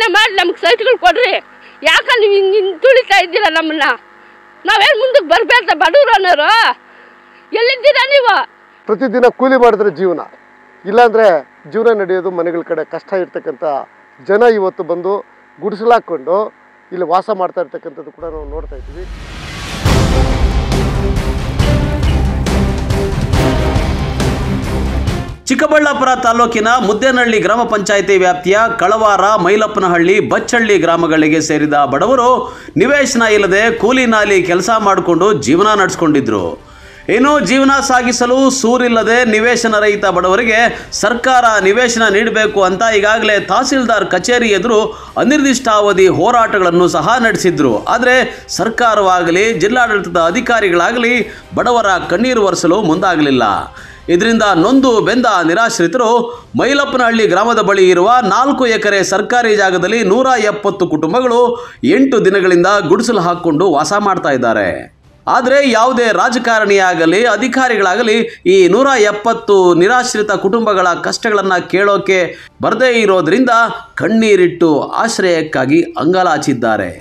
ಕನ್ಕರ್ಣೆ ಮಾಡಿ ನಮ್ಗೆ ಸೈಟ್ಗಳು ಕೊಡ್ರಿ. ಯಾಕೆ ನೀವು ಹಿಂಗೆ ತುಳಿತಾ ಇದ್ದೀರ ನಮ್ಮನ್ನ? ನಾವೇನು ಮುಂದಕ್ಕೆ ಬರಬೇಕ ಬಡವರು ಅನ್ನೋರು? ಎಲ್ಲಿದ್ದೀರಾ ನೀವು? ಪ್ರತಿದಿನ ಕೂಲಿ ಮಾಡಿದ್ರೆ ಜೀವನ, ಇಲ್ಲಾಂದರೆ ಜೀವನ ನಡೆಯೋದು ಮನೆಗಳ ಕಡೆ ಕಷ್ಟ ಇರ್ತಕ್ಕಂಥ ಜನ ಇವತ್ತು ಬಂದು ಗುಡಿಸಲಾಕೊಂಡು ಇಲ್ಲಿ ವಾಸ ಮಾಡ್ತಾ ಇರ್ತಕ್ಕಂಥದ್ದು ಕೂಡ ನಾವು ನೋಡ್ತಾ ಇದ್ದೀವಿ. ಚಿಕ್ಕಬಳ್ಳಾಪುರ ತಾಲೂಕಿನ ಮುದ್ದೇನಹಳ್ಳಿ ಗ್ರಾಮ ಪಂಚಾಯಿತಿ ವ್ಯಾಪ್ತಿಯ ಕಳವಾರ, ಮೈಲಪ್ಪನಹಳ್ಳಿ, ಬಚ್ಚಹಳ್ಳಿ ಗ್ರಾಮಗಳಿಗೆ ಸೇರಿದ ಬಡವರು ನಿವೇಶನ ಇಲ್ಲದೆ ಕೂಲಿ ನಾಲಿ ಕೆಲಸ ಮಾಡಿಕೊಂಡು ಜೀವನ ನಡೆಸ್ಕೊಂಡಿದ್ರು. ಇನ್ನು ಜೀವನ ಸಾಗಿಸಲು ಸೂರಿಲ್ಲದೆ ನಿವೇಶನ ರಹಿತ ಬಡವರಿಗೆ ಸರ್ಕಾರ ನಿವೇಶನ ನೀಡಬೇಕು ಅಂತ ಈಗಾಗಲೇ ತಹಸೀಲ್ದಾರ್ ಕಚೇರಿ ಎದುರು ಅನಿರ್ದಿಷ್ಟಾವಧಿ ಹೋರಾಟಗಳನ್ನು ಸಹ ನಡೆಸಿದ್ರು. ಆದರೆ ಸರ್ಕಾರವಾಗಲಿ ಜಿಲ್ಲಾಡಳಿತದ ಅಧಿಕಾರಿಗಳಾಗಲಿ ಬಡವರ ಕಣ್ಣೀರು ಒರೆಸಲು ಮುಂದಾಗಲಿಲ್ಲ. ಇದರಿಂದ ನೊಂದು ಬೆಂದ ನಿರಾಶ್ರಿತರು ಮೈಲಪ್ಪನಹಳ್ಳಿ ಗ್ರಾಮದ ಬಳಿ ಇರುವ 4 ಎಕರೆ ಸರ್ಕಾರಿ ಜಾಗದಲ್ಲಿ 170 ಕುಟುಂಬಗಳು 8 ದಿನಗಳಿಂದ ಗುಡಿಸಲು ಹಾಕಿಕೊಂಡು ವಾಸ ಮಾಡ್ತಾ ಇದ್ದಾರೆ. ಆದರೆ ಯಾವುದೇ ರಾಜಕಾರಣಿಯಾಗಲಿ ಅಧಿಕಾರಿಗಳಾಗಲಿ ಈ 170 ನಿರಾಶ್ರಿತ ಕುಟುಂಬಗಳ ಕಷ್ಟಗಳನ್ನು ಕೇಳೋಕೆ ಬರದೇ ಇರೋದ್ರಿಂದ ಕಣ್ಣೀರಿಟ್ಟು ಆಶ್ರಯಕ್ಕಾಗಿ ಅಂಗಲಾಚಿದ್ದಾರೆ.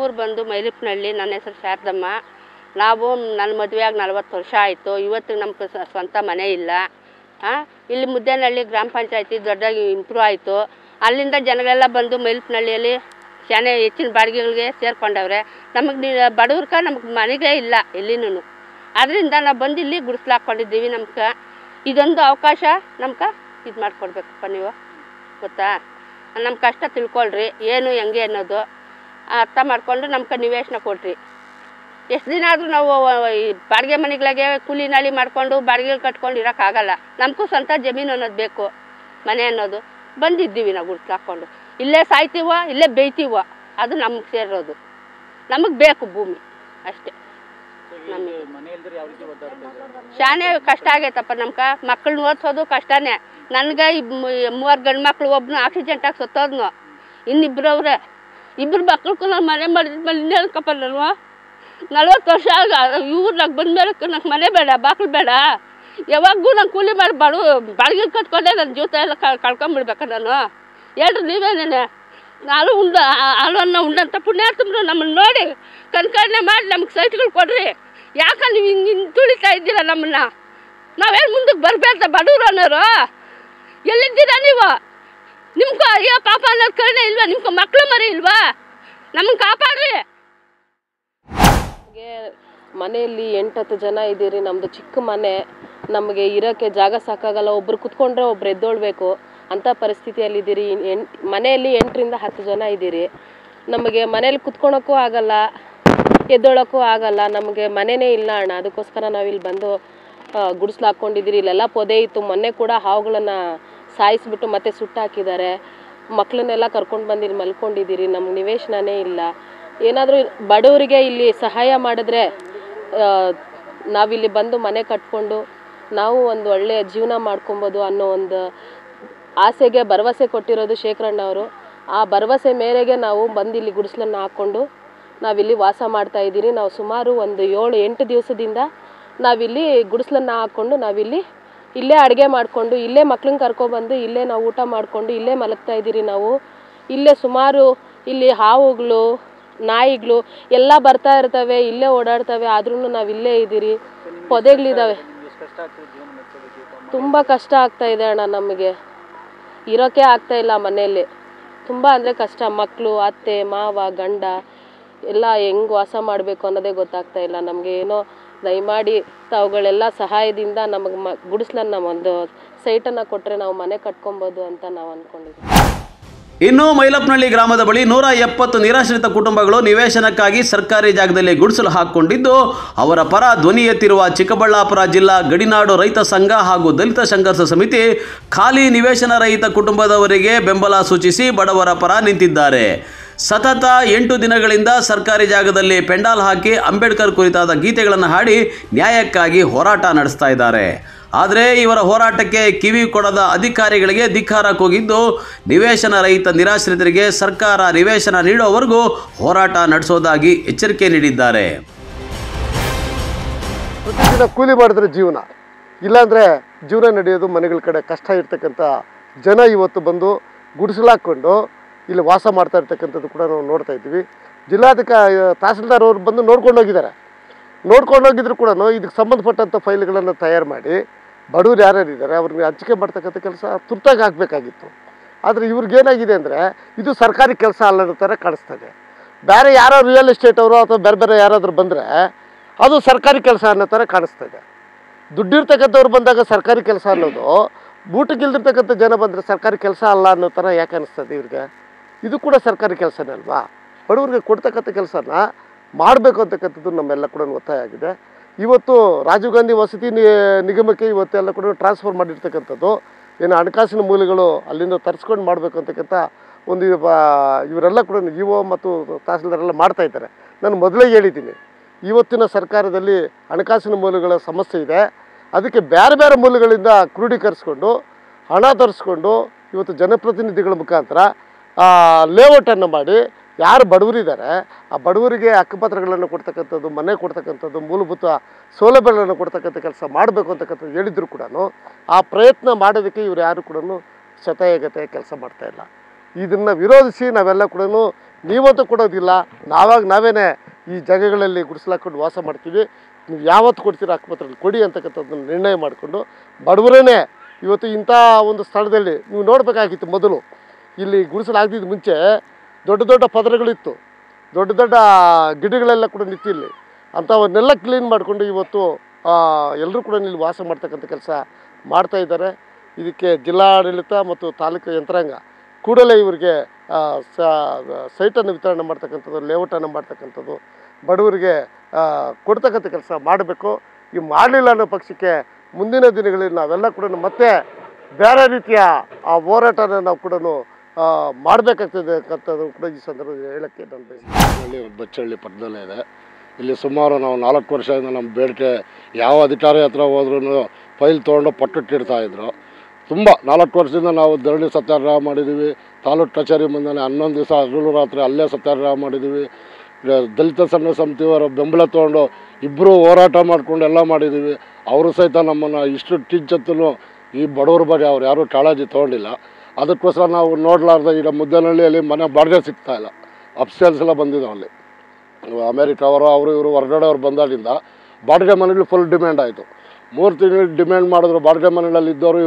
ಊರು ಬಂದು ಮೈಲಪ್ಪನಹಳ್ಳಿ. ನನ್ನ ಹೆಸರು ಶಾರದಮ್ಮ. ನಾವು ನನ್ನ ಮದುವೆಯಾಗಿ 40 ವರ್ಷ ಆಯಿತು. ಇವತ್ತಿಗೆ ನಮ್ಗೆ ಸ್ವಂತ ಮನೆ ಇಲ್ಲ. ಇಲ್ಲಿ ಮುದ್ದೇನಹಳ್ಳಿ ಗ್ರಾಮ ಪಂಚಾಯತಿ ದೊಡ್ಡದಾಗಿ ಇಂಪ್ರೂವ್ ಆಯಿತು. ಅಲ್ಲಿಂದ ಜನಗಳೆಲ್ಲ ಬಂದು ಮೈಲಪ್ಪನಹಳ್ಳಿಯಲ್ಲಿ ಶಾನೆ ಹೆಚ್ಚಿನ ಬಾಡಿಗೆಗಳಿಗೆ ಸೇರ್ಕೊಂಡವ್ರೆ. ನಮಗೆ ಬಡವ್ರಕ ನಮಗೆ ಮನೆಗಳೇ ಇಲ್ಲ ಎಲ್ಲಿನೂ. ಅದರಿಂದ ನಾವು ಬಂದು ಇಲ್ಲಿ ಗುಡಿಸ್ಲು ಹಾಕ್ಕೊಂಡಿದ್ದೀವಿ. ನಮ್ಗೆ ಇದೊಂದು ಅವಕಾಶ ನಮ್ಗೆ ಇದು ಮಾಡಿಕೊಡ್ಬೇಕಪ್ಪ ನೀವು. ಗೊತ್ತಾ? ನಮ್ಮ ಕಷ್ಟ ತಿಳ್ಕೊಳ್ರಿ, ಏನು ಹೆಂಗೆ ಅನ್ನೋದು ಅರ್ಥ ಮಾಡಿಕೊಂಡು ನಮ್ಗೆ ನಿವೇಶನ ಕೊಡ್ರಿ. ಎಷ್ಟು ದಿನ ಆದರೂ ನಾವು ಈ ಬಾಡಿಗೆ ಮನೆಗಳಿಗೆ ಕೂಲಿ ನಾಲಿ ಮಾಡಿಕೊಂಡು ಬಾಡಿಗೆಗಳು ಕಟ್ಕೊಂಡು ಇರೋಕ್ಕಾಗಲ್ಲ. ನಮಗೂ ಸ್ವಂತ ಜಮೀನು ಅನ್ನೋದು ಬೇಕು, ಮನೆ ಅನ್ನೋದು. ಬಂದಿದ್ದೀವಿ ನಾವು ಗುಡಿಸ್ಲು ಹಾಕ್ಕೊಂಡು. ಇಲ್ಲೇ ಸಾಯ್ತೀವೋ ಇಲ್ಲೇ ಬೇಯ್ತೀವೋ ಅದು ನಮಗೆ ಸೇರೋದು. ನಮಗೆ ಬೇಕು ಭೂಮಿ ಅಷ್ಟೇ. ನಮಗೆ ಶಾನೆ ಕಷ್ಟ ಆಗೈತಪ್ಪ. ನಮ್ಗೆ ಮಕ್ಕಳನ್ನ ಓದಿಸೋದು ಕಷ್ಟನೇ. ನನಗೆ 3 ಗಂಡು ಮಕ್ಕಳು, ಒಬ್ಬನು ಆಕ್ಸಿಡೆಂಟಾಗಿ ಸತ್ತೋದ್ನು, ಇನ್ನಿಬ್ಬರು ಅವ್ರೆ. 2 ಮಕ್ಕಳಿಗೂ ನಾನು ಮನೆ ಮಾಡಿದ್ಮೇಲೆ ಇನ್ನೇನಕ್ಕಪ್ಪ ನಾನು 40 ವರ್ಷ ಆಗ ಇವ್ರನ್ನಾಗ ಬಂದಮೇಲೆ ನಂಗೆ ಮನೆ ಬೇಡ, ಬಾಗಿಲು ಬೇಡ. ಯಾವಾಗೂ ನಾನು ಕೂಲಿ ಮಾಡಿ ಬಾಡಿಗೆ ಕಟ್ಕೊಂಡೆ ನನ್ನ ಜೀವಿತ ಎಲ್ಲ ಕಳ್ಕೊಂಬಿಡ್ಬೇಕ ನಾನು? ಹೇಳ್ರಿ ನೀವೇನೇನೆ. ನಾನು ಹಾಲನ್ನು ಉಂಡಂಥ ಪುಣ್ಯಾತ್ಮರು ನಮ್ಮನ್ನು ನೋಡಿ ಕನ್ಕರ್ಣೆ ಮಾಡಿ ನಮ್ಗೆ ಸೈಟ್ಗಳು ಕೊಡ್ರಿ. ಯಾಕೆ ನೀವು ಹಿಂಗೆ ತುಳಿತಾ ಇದ್ದೀರ ನಮ್ಮನ್ನ? ನಾವೇನು ಮುಂದಕ್ಕೆ ಬರಬೇಕ ಬಡವರು ಅನ್ನೋರು? ಎಲ್ಲಿದ್ದೀರಾ ನೀವು? ನಿಮ್ಗೆ ಅಯ್ಯೋ ಪಾಪ ಅನ್ನೋದು ಕರುಣೆ ಇಲ್ವಾ? ನಿಮ್ಗೆ ಮಕ್ಕಳು ಮರಿ ಇಲ್ವಾ? ನಮ್ಮನ್ನು ಕಾಪಾಡ್ರಿ. ಮನೆಯಲ್ಲಿ 8-10 ಜನ ಇದ್ದೀರಿ. ನಮ್ಮದು ಚಿಕ್ಕ ಮನೆ, ನಮಗೆ ಇರೋಕ್ಕೆ ಜಾಗ ಸಾಕಾಗಲ್ಲ. ಒಬ್ರು ಕುತ್ಕೊಂಡ್ರೆ ಒಬ್ರು ಎದ್ದೊಳ್ಬೇಕು ಅಂಥ ಪರಿಸ್ಥಿತಿಯಲ್ಲಿದ್ದೀರಿ. ಮನೆಯಲ್ಲಿ 8ರಿಂದ 10 ಜನ ಇದ್ದೀರಿ. ನಮಗೆ ಮನೇಲಿ ಕುತ್ಕೊಳಕ್ಕೂ ಆಗಲ್ಲ, ಎದ್ದೊಳಕ್ಕೂ ಆಗಲ್ಲ. ನಮಗೆ ಮನೆಯೇ ಇಲ್ಲ ಅಣ್ಣ. ಅದಕ್ಕೋಸ್ಕರ ನಾವಿಲ್ಲಿ ಬಂದು ಗುಡಿಸ್ಲು ಹಾಕ್ಕೊಂಡಿದ್ದೀರಿ. ಇಲ್ಲೆಲ್ಲ ಪೊದೆ ಇತ್ತು. ಮೊನ್ನೆ ಕೂಡ ಹಾವುಗಳನ್ನು ಸಾಯಿಸಿಬಿಟ್ಟು ಮತ್ತೆ ಸುಟ್ಟಾಕಿದ್ದಾರೆ. ಮಕ್ಕಳನ್ನೆಲ್ಲ ಕರ್ಕೊಂಡು ಬಂದು ಇಲ್ಲಿ ಮಲ್ಕೊಂಡಿದ್ದೀರಿ. ನಮ್ಗೆ ನಿವೇಶನನೇ ಇಲ್ಲ. ಏನಾದರೂ ಬಡವರಿಗೆ ಇಲ್ಲಿ ಸಹಾಯ ಮಾಡಿದ್ರೆ ನಾವಿಲ್ಲಿ ಬಂದು ಮನೆ ಕಟ್ಕೊಂಡು ನಾವು ಒಂದು ಒಳ್ಳೆಯ ಜೀವನ ಮಾಡ್ಕೊಬೋದು ಅನ್ನೋ ಒಂದು ಆಸೆಗೆ ಭರವಸೆ ಕೊಟ್ಟಿರೋದು ಶೇಖರಣ್ಣ ಅವರು. ಆ ಭರವಸೆ ಮೇರೆಗೆ ನಾವು ಬಂದು ಇಲ್ಲಿ ಗುಡಿಸ್ಲನ್ನು ಹಾಕ್ಕೊಂಡು ನಾವಿಲ್ಲಿ ವಾಸ ಮಾಡ್ತಾಯಿದ್ದೀರಿ. ನಾವು ಸುಮಾರು ಒಂದು 7-8 ದಿವಸದಿಂದ ನಾವಿಲ್ಲಿ ಗುಡಿಸ್ಲನ್ನು ಹಾಕ್ಕೊಂಡು ಇಲ್ಲೇ ಅಡುಗೆ ಮಾಡಿಕೊಂಡು ಇಲ್ಲೇ ಮಕ್ಳನ್ನ ಕರ್ಕೊಬಂದು ಇಲ್ಲೇ ನಾವು ಊಟ ಮಾಡಿಕೊಂಡು ಇಲ್ಲೇ ಮಲಗ್ತಾ ಇದ್ದೀರಿ. ನಾವು ಇಲ್ಲೇ ಸುಮಾರು ಇಲ್ಲಿ ಹಾವುಗಳು, ನಾಯಿಗಳು ಎಲ್ಲ ಬರ್ತಾ ಇರ್ತವೆ, ಇಲ್ಲೇ ಓಡಾಡ್ತವೆ. ಆದ್ರೂ ನಾವು ಇಲ್ಲೇ ಇದ್ದೀರಿ. ಪೊದೆಗಳಿದ್ದಾವೆ. ತುಂಬ ಕಷ್ಟ ಆಗ್ತಾ ಇದೆ ಅಣ್ಣ. ನಮಗೆ ಇರೋಕ್ಕೆ ಆಗ್ತಾ ಇಲ್ಲ ಮನೆಯಲ್ಲಿ. ತುಂಬ ಅಂದರೆ ಕಷ್ಟ. ಮಕ್ಕಳು, ಅತ್ತೆ, ಮಾವ, ಗಂಡ ಎಲ್ಲ ಹೆಂಗೆ ವಾಸ ಮಾಡಬೇಕು ಅನ್ನೋದೇ ಗೊತ್ತಾಗ್ತಾ ಇಲ್ಲ ನಮಗೆ. ಏನೋ ದಯಮಾಡಿ ತಾವುಗಳೆಲ್ಲ ಸಹಾಯದಿಂದ ನಮಗೆ ಗುಡಿಸ್ಲನ್ನು ಒಂದು ಸೈಟನ್ನು ಕೊಟ್ಟರೆ ನಾವು ಮನೆ ಕಟ್ಕೊಬೋದು ಅಂತ ನಾವು ಅಂದ್ಕೊಂಡಿದ್ದೀವಿ. ಇನ್ನು ಮೈಲಪ್ಪನಹಳ್ಳಿ ಗ್ರಾಮದ ಬಳಿ 170 ನಿರಾಶ್ರಿತ ಕುಟುಂಬಗಳು ನಿವೇಶನಕ್ಕಾಗಿ ಸರ್ಕಾರಿ ಜಾಗದಲ್ಲಿ ಗುಡಿಸಲು ಹಾಕಿಕೊಂಡಿದ್ದು, ಅವರ ಪರ ಧ್ವನಿ ಎತ್ತಿರುವ ಚಿಕ್ಕಬಳ್ಳಾಪುರ ಜಿಲ್ಲಾ ಗಡಿನಾಡು ರೈತ ಸಂಘ ಹಾಗೂ ದಲಿತ ಸಂಘರ್ಷ ಸಮಿತಿ ಖಾಲಿ ನಿವೇಶನ ರಹಿತ ಕುಟುಂಬದವರಿಗೆ ಬೆಂಬಲ ಸೂಚಿಸಿ ಬಡವರ ಪರ ನಿಂತಿದ್ದಾರೆ. ಸತತ 8 ದಿನಗಳಿಂದ ಸರ್ಕಾರಿ ಜಾಗದಲ್ಲಿ ಪೆಂಡಾಲ್ ಹಾಕಿ ಅಂಬೇಡ್ಕರ್ ಕುರಿತಾದ ಗೀತೆಗಳನ್ನು ಹಾಡಿ ನ್ಯಾಯಕ್ಕಾಗಿ ಹೋರಾಟ ನಡೆಸ್ತಾ ಇದ್ದಾರೆ. ಆದರೆ ಇವರ ಹೋರಾಟಕ್ಕೆ ಕಿವಿ ಕೊಡದ ಅಧಿಕಾರಿಗಳಿಗೆ ಧಿಕ್ಕಾರ ಕೂಗಿದ್ದು, ನಿವೇಶನ ರಹಿತ ನಿರಾಶ್ರಿತರಿಗೆ ಸರ್ಕಾರ ನಿವೇಶನ ನೀಡುವವರೆಗೂ ಹೋರಾಟ ನಡೆಸೋದಾಗಿ ಎಚ್ಚರಿಕೆ ನೀಡಿದ್ದಾರೆ. ಪ್ರತಿದಿನ ಕೂಲಿ ಮಾಡಿದ್ರೆ ಜೀವನ, ಇಲ್ಲಾಂದರೆ ಜೀವನ ನಡೆಯೋದು ಮನೆಗಳ ಕಡೆ ಕಷ್ಟ ಇರ್ತಕ್ಕಂಥ ಜನ ಇವತ್ತು ಬಂದು ಗುಡಿಸಲಾಕೊಂಡು ಇಲ್ಲಿ ವಾಸ ಮಾಡ್ತಾ ಇರ್ತಕ್ಕಂಥದ್ದು ಕೂಡ ನಾವು ನೋಡ್ತಾ ಇದ್ದೀವಿ. ತಹಸೀಲ್ದಾರ್ ಅವರು ಬಂದು ನೋಡ್ಕೊಂಡು ಹೋಗಿದ್ದಾರೆ. ನೋಡ್ಕೊಂಡು ಹೋಗಿದ್ರು ಕೂಡ ಇದಕ್ಕೆ ಸಂಬಂಧಪಟ್ಟಂಥ ಫೈಲ್ಗಳನ್ನು ತಯಾರು ಮಾಡಿ ಬಡವರು ಯಾರ್ಯಾರಿದ್ದಾರೆ ಅವ್ರಿಗೆ ಹಂಚಿಕೆ ಮಾಡ್ತಕ್ಕಂಥ ಕೆಲಸ ತುರ್ತಾಗಿ ಆಗಬೇಕಾಗಿತ್ತು. ಆದರೆ ಇವ್ರಿಗೇನಾಗಿದೆ ಅಂದರೆ ಇದು ಸರ್ಕಾರಿ ಕೆಲಸ ಅಲ್ಲ ಅನ್ನೋ ಥರ ಕಾಣಿಸ್ತದೆ. ಬೇರೆ ಯಾರೋ ರಿಯಲ್ ಎಸ್ಟೇಟ್ ಅವರು ಅಥವಾ ಬೇರೆ ಯಾರಾದರೂ ಬಂದರೆ ಅದು ಸರ್ಕಾರಿ ಕೆಲಸ ಅನ್ನೋ ಥರ ಕಾಣಿಸ್ತದೆ. ದುಡ್ಡಿರ್ತಕ್ಕಂಥವ್ರು ಬಂದಾಗ ಸರ್ಕಾರಿ ಕೆಲಸ ಅನ್ನೋದು ಬೂಟಗಿಲ್ದಿರ್ತಕ್ಕಂಥ ಜನ ಬಂದರೆ ಸರ್ಕಾರಿ ಕೆಲಸ ಅಲ್ಲ ಅನ್ನೋ ಥರ ಯಾಕೆ ಅನ್ನಿಸ್ತದೆ ಇವ್ರಿಗೆ? ಇದು ಕೂಡ ಸರ್ಕಾರಿ ಕೆಲಸನೇ ಅಲ್ವಾ? ಬಡವರಿಗೆ ಕೊಡ್ತಕ್ಕಂಥ ಕೆಲಸನ ಮಾಡಬೇಕು ಅಂತಕ್ಕಂಥದ್ದು ನಮ್ಮೆಲ್ಲ ಕೂಡ ಒತ್ತಾಯ ಆಗಿದೆ. ಇವತ್ತು ರಾಜೀವ್ ಗಾಂಧಿ ವಸತಿ ನಿಗಮಕ್ಕೆ ಇವತ್ತೆಲ್ಲ ಕೂಡ ಟ್ರಾನ್ಸ್ಫರ್ ಮಾಡಿರ್ತಕ್ಕಂಥದ್ದು ಏನು ಹಣಕಾಸಿನ ಮೂಲಗಳು ಅಲ್ಲಿಂದ ತರಿಸ್ಕೊಂಡು ಮಾಡಬೇಕು ಅಂತಕ್ಕಂಥ ಒಂದು ಇವರೆಲ್ಲ ಕೂಡ ಇಒ ಮತ್ತು ತಹಸೀಲ್ದಾರೆಲ್ಲ ಮಾಡ್ತಾ ಇದ್ದಾರೆ. ನಾನು ಮೊದಲೇ ಹೇಳಿದ್ದೀನಿ, ಇವತ್ತಿನ ಸರ್ಕಾರದಲ್ಲಿ ಹಣಕಾಸಿನ ಮೂಲಗಳ ಸಮಸ್ಯೆ ಇದೆ. ಅದಕ್ಕೆ ಬೇರೆ ಬೇರೆ ಮೂಲಗಳಿಂದ ಕ್ರೋಢೀಕರಿಸ್ಕೊಂಡು ಹಣ ತರಿಸ್ಕೊಂಡು ಇವತ್ತು ಜನಪ್ರತಿನಿಧಿಗಳ ಮುಖಾಂತರ ಲೇಔಟನ್ನು ಮಾಡಿ ಯಾರು ಬಡವರಿದ್ದಾರೆ ಆ ಬಡವರಿಗೆ ಹಕ್ಕುಪತ್ರಗಳನ್ನು ಕೊಡ್ತಕ್ಕಂಥದ್ದು, ಮನೆ ಕೊಡ್ತಕ್ಕಂಥದ್ದು, ಮೂಲಭೂತ ಸೌಲಭ್ಯಗಳನ್ನು ಕೊಡ್ತಕ್ಕಂಥ ಕೆಲಸ ಮಾಡಬೇಕು ಅಂತಕ್ಕಂಥದ್ದು ಹೇಳಿದ್ರು ಕೂಡ ಆ ಪ್ರಯತ್ನ ಮಾಡೋದಕ್ಕೆ ಇವರು ಯಾರು ಕೂಡ ಶತಾಯಗತೆ ಕೆಲಸ ಮಾಡ್ತಾಯಿಲ್ಲ. ಇದನ್ನು ವಿರೋಧಿಸಿ ನಾವೆಲ್ಲ ಕೂಡ ನೀವಂತೂ ಕೊಡೋದಿಲ್ಲ, ನಾವೇನೇ ಈ ಜಾಗಗಳಲ್ಲಿ ಗುಡಿಸಲಾಕೊಂಡು ವಾಸ ಮಾಡ್ತೀವಿ, ನೀವು ಯಾವತ್ತು ಕೊಡ್ತೀರಾ ಹಕ್ಕುಪತ್ರಗಳು ಕೊಡಿ ಅಂತಕ್ಕಂಥದ್ದನ್ನು ನಿರ್ಣಯ ಮಾಡಿಕೊಂಡು ಬಡವರೇ ಇವತ್ತು ಇಂಥ ಒಂದು ಸ್ಥಳದಲ್ಲಿ ನೀವು ನೋಡಬೇಕಾಗಿತ್ತು. ಮೊದಲು ಇಲ್ಲಿ ಗುಡಿಸಲಾಗದಿದ್ದ ಮುಂಚೆ ದೊಡ್ಡ ದೊಡ್ಡ ಪದರಗಳಿತ್ತು, ದೊಡ್ಡ ದೊಡ್ಡ ಗಿಡಗಳೆಲ್ಲ ಕೂಡ ನಿಂತು ಇಲ್ಲಿ ಅಂಥವನ್ನೆಲ್ಲ ಕ್ಲೀನ್ ಮಾಡಿಕೊಂಡು ಇವತ್ತು ಎಲ್ಲರೂ ಕೂಡ ಇಲ್ಲಿ ವಾಸ ಮಾಡ್ತಕ್ಕಂಥ ಕೆಲಸ ಮಾಡ್ತಾಯಿದ್ದಾರೆ. ಇದಕ್ಕೆ ಜಿಲ್ಲಾಡಳಿತ ಮತ್ತು ತಾಲೂಕು ಯಂತ್ರಾಂಗ ಕೂಡಲೇ ಇವರಿಗೆ ಸೈಟನ್ನು ವಿತರಣೆ ಮಾಡ್ತಕ್ಕಂಥದ್ದು, ಲೇಔಟನ್ನು ಮಾಡ್ತಕ್ಕಂಥದ್ದು, ಬಡವರಿಗೆ ಕೊಡ್ತಕ್ಕಂಥ ಕೆಲಸ ಮಾಡಬೇಕು. ಈ ಮಾಡಲಿಲ್ಲ ಅನ್ನೋ ಪಕ್ಷಕ್ಕೆ ಮುಂದಿನ ದಿನಗಳಲ್ಲಿ ನಾವೆಲ್ಲ ಕೂಡ ಮತ್ತೆ ಬೇರೆ ರೀತಿಯ ಆ ಹೋರಾಟನ ನಾವು ಕೂಡ ಮಾಡಬೇಕಾಗ್ತದೆ ಅಂತಕ್ಕಂಥದ್ದು ಕೂಡ ಈ ಸಂದರ್ಭದಲ್ಲಿ ಹೇಳೋಕ್ಕೆ ನಾನು ಬಯಸ್ತೀನಿ. ಬಚ್ಚಹಳ್ಳಿ ಪಕ್ಕದಲ್ಲೇ ಇದೆ. ಇಲ್ಲಿ ಸುಮಾರು ನಾವು 4 ವರ್ಷದಿಂದ ನಮ್ಮ ಬೇಡಿಕೆ ಯಾವ ಅಧಿಕಾರಿ ಹತ್ರ ಹೋದ್ರೂ ಫೈಲ್ ತೊಗೊಂಡು ಪಟ್ಟಿಟ್ಟಿರ್ತಾಯಿದ್ರು. ತುಂಬ 4 ವರ್ಷದಿಂದ ನಾವು ಧರಣಿ ಸತ್ಯಾಗ್ರಹ ಮಾಡಿದ್ದೀವಿ. ತಾಲೂಕು ಕಚೇರಿ ಮುಂದೆ 11 ದಿವಸ ಹಗಲು ರಾತ್ರಿ ಅಲ್ಲೇ ಸತ್ಯಾಗ್ರಹ ಮಾಡಿದ್ದೀವಿ. ದಲಿತ ಸಂಘ ಸಮಿತಿಯವರ ಬೆಂಬಲ ತೊಗೊಂಡು ಇಬ್ಬರು ಹೋರಾಟ ಮಾಡ್ಕೊಂಡು ಎಲ್ಲ ಮಾಡಿದ್ದೀವಿ. ಅವರು ಸಹಿತ ನಮ್ಮನ್ನು ಇಷ್ಟು ಕಿಂಚತ್ತೂ ಈ ಬಡವರ ಬಗ್ಗೆ ಅವ್ರು ಯಾರೂ ಕಾಳಜಿ ತೊಗೊಂಡಿಲ್ಲ. ಅದಕ್ಕೋಸ್ಕರ ನಾವು ನೋಡಲಾರ್ದೆ ಈಗ ಮುದ್ದೇನಹಳ್ಳಿಯಲ್ಲಿ ಮನೆ ಬಾಡಿಗೆ ಸಿಗ್ತಾಯಿಲ್ಲ. ಅಪ್ಸೇಲ್ಸ್ ಎಲ್ಲ ಬಂದಿದ್ದಾವೆ. ಅಲ್ಲಿ ಅಮೇರಿಕ ಅವರು ಇವರು ಹೊರಗಡೆ ಅವ್ರು ಬಂದಾಗಿಂದ ಬಾಡಿಗೆ ಮನೆಗಳು ಫುಲ್ ಡಿಮ್ಯಾಂಡ್ ಆಯಿತು. 3 ತಿಂಗಳು ಡಿಮ್ಯಾಂಡ್ ಮಾಡಿದ್ರು. ಬಾಡಿಗೆ ಮನೆಗಳಲ್ಲಿ ಇದ್ದವರು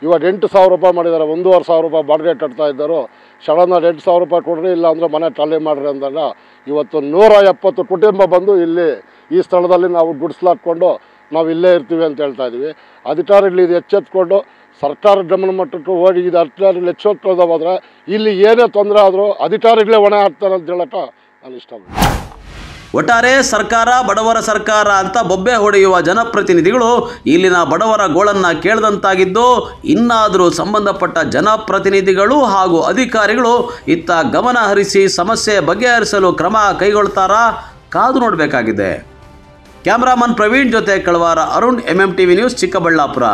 ಇವಾಗ 8,000 ರೂಪಾಯಿ ಮಾಡಿದ್ದಾರೆ. 1,500 ರೂಪಾಯಿ ಬಾಡಿಗೆ ಕಟ್ತಾ ಇದ್ದರು. ಸಡನ್ನಾಗಿ 8,000 ರೂಪಾಯಿ ಕೊಡ್ರಿ, ಇಲ್ಲ ಅಂದರೆ ಮನೆ ಖಾಲಿ ಮಾಡ್ರಿ ಅಂದಾಗ ಇವತ್ತು 170 ಕುಟುಂಬ ಬಂದು ಇಲ್ಲಿ ಈ ಸ್ಥಳದಲ್ಲಿ ನಾವು ಗುಡಿಸ್ಲಾಕೊಂಡು ನಾವು ಇಲ್ಲೇ ಇರ್ತೀವಿ ಅಂತ ಹೇಳ್ತಾ ಇದ್ದೀವಿ. ಅಧಿಕಾರಿಗಳು ಇದು ಎಚ್ಚೆತ್ಕೊಂಡು ಸರ್ಕಾರ ಗಮನ ಮಟ್ಟಕ್ಕೆ ಹೋಗಿ ಇದು ಅಧಿಕಾರಿಗಳು ಎಚ್ಚೆತ್ಕೊಳ್ಳೋದು ಹೋದರೆ ಇಲ್ಲಿ ಏನೇ ತೊಂದರೆ ಆದರೂ ಅಧಿಕಾರಿಗಳೇ ಹೊಣೆ ಆಗ್ತಾರೆ ಅಂತ ಹೇಳೋಕ್ಕೆ ನಾನು ಇಷ್ಟಪಡ್ತೀನಿ. ಒಟ್ಟಾರೆ ಸರ್ಕಾರ ಬಡವರ ಸರ್ಕಾರ ಅಂತ ಬೊಬ್ಬೆ ಹೊಡೆಯುವ ಜನಪ್ರತಿನಿಧಿಗಳು ಇಲ್ಲಿನ ಬಡವರ ಗೋಳನ್ನು ಕೇಳದಂತಾಗಿದ್ದು, ಇನ್ನಾದರೂ ಸಂಬಂಧಪಟ್ಟ ಜನಪ್ರತಿನಿಧಿಗಳು ಹಾಗೂ ಅಧಿಕಾರಿಗಳು ಇತ್ತ ಗಮನ ಹರಿಸಿ ಸಮಸ್ಯೆ ಬಗೆಹರಿಸಲು ಕ್ರಮ ಕೈಗೊಳ್ತಾರಾ? ಕಾದು ನೋಡಬೇಕಾಗಿದೆ. ಕ್ಯಾಮ್ರಾಮನ್ ಪ್ರವೀಣ್ ಜೊತೆ ಕಳವಾರ ಅರುಣ್, MMTV ನ್ಯೂಸ್, ಚಿಕ್ಕಬಳ್ಳಾಪುರ.